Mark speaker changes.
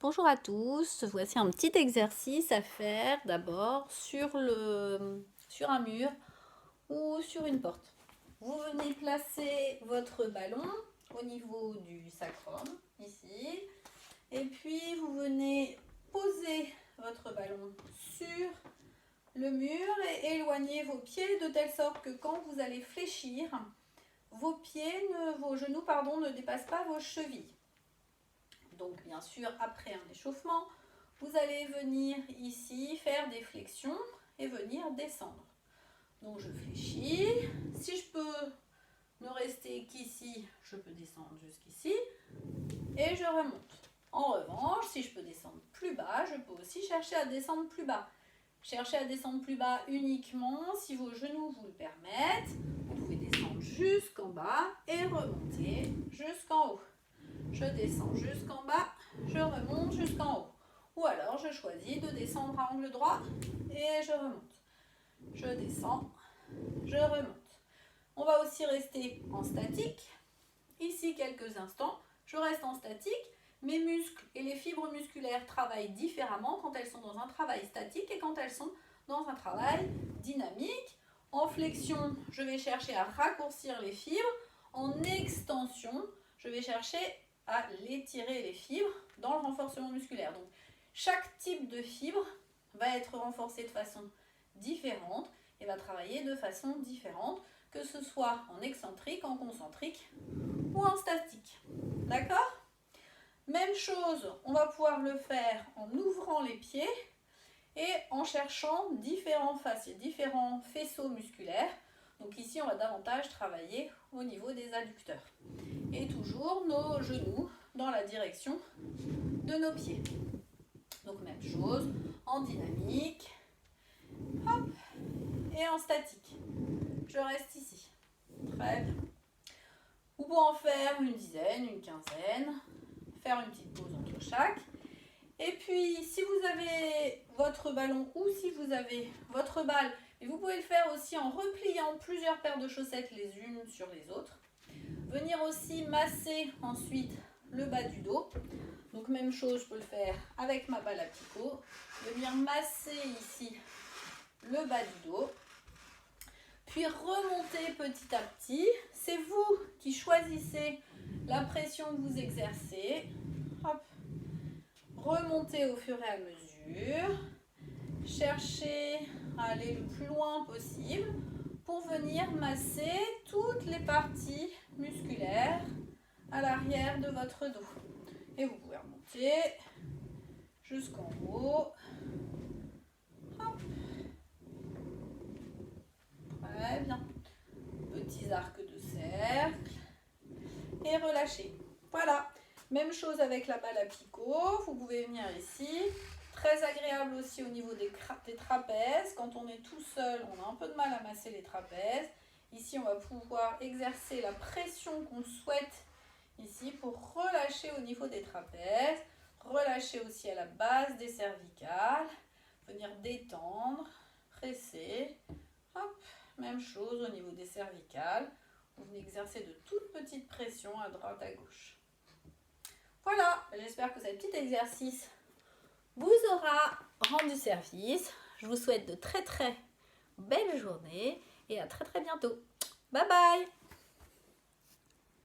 Speaker 1: Bonjour à tous, voici un petit exercice à faire d'abord sur un mur ou sur une porte. Vous venez placer votre ballon au niveau du sacrum, ici, et puis vous venez poser votre ballon sur le mur et éloigner vos pieds de telle sorte que quand vous allez fléchir, vos genoux ne dépassent pas vos chevilles. Donc bien sûr, après un échauffement, vous allez venir ici faire des flexions et venir descendre. Donc je fléchis. Si je peux ne rester qu'ici, je peux descendre jusqu'ici et je remonte. En revanche, si je peux descendre plus bas, je peux aussi chercher à descendre plus bas. Cherchez à descendre plus bas uniquement si vos genoux vous le permettent. Vous pouvez descendre jusqu'en bas et remonter jusqu'en haut. Je descends jusqu'en bas, je remonte jusqu'en haut. Ou alors je choisis de descendre à angle droit et je remonte. Je descends, je remonte. On va aussi rester en statique. Ici quelques instants, je reste en statique. Mes muscles et les fibres musculaires travaillent différemment quand elles sont dans un travail statique et quand elles sont dans un travail dynamique. En flexion, je vais chercher à raccourcir les fibres. En extension, je vais chercher à l'étirer les fibres dans le renforcement musculaire. Donc, chaque type de fibre va être renforcé de façon différente et va travailler de façon différente, que ce soit en excentrique, en concentrique ou en statique. D'accord ? Même chose, on va pouvoir le faire en ouvrant les pieds et en cherchant différents faisceaux musculaires. Donc ici, on va davantage travailler au niveau des adducteurs. Et toujours nos genoux dans la direction de nos pieds. Donc même chose, en dynamique, hop, et en statique. Je reste ici. Très bien. Vous pouvez en faire une dizaine, une quinzaine, faire une petite pause entre chaque. Et puis, si vous avez votre ballon ou si vous avez votre balle, et vous pouvez le faire aussi en repliant plusieurs paires de chaussettes les unes sur les autres. Venir aussi masser ensuite le bas du dos. Donc même chose, je peux le faire avec ma balle à picot. Venir masser ici le bas du dos. Puis remonter petit à petit. C'est vous qui choisissez la pression que vous exercez. Hop. Remontez au fur et à mesure. Cherchez à aller le plus loin possible pour venir masser toutes les parties musculaires à l'arrière de votre dos. Et vous pouvez remonter jusqu'en haut. Hop. Très bien. Petits arcs de cercle. Et relâchez. Voilà. Même chose avec la balle à picot. Vous pouvez venir ici. Très agréable aussi au niveau des trapèzes. Quand on est tout seul, on a un peu de mal à masser les trapèzes. Ici, on va pouvoir exercer la pression qu'on souhaite ici pour relâcher au niveau des trapèzes. Relâcher aussi à la base des cervicales. Venir détendre, presser. Hop, même chose au niveau des cervicales. Vous venez exercer de toutes petites pressions à droite, à gauche. Voilà, j'espère que ce petit exercice vous aura rendu service. Je vous souhaite de très belles journées et à très bientôt. Bye bye!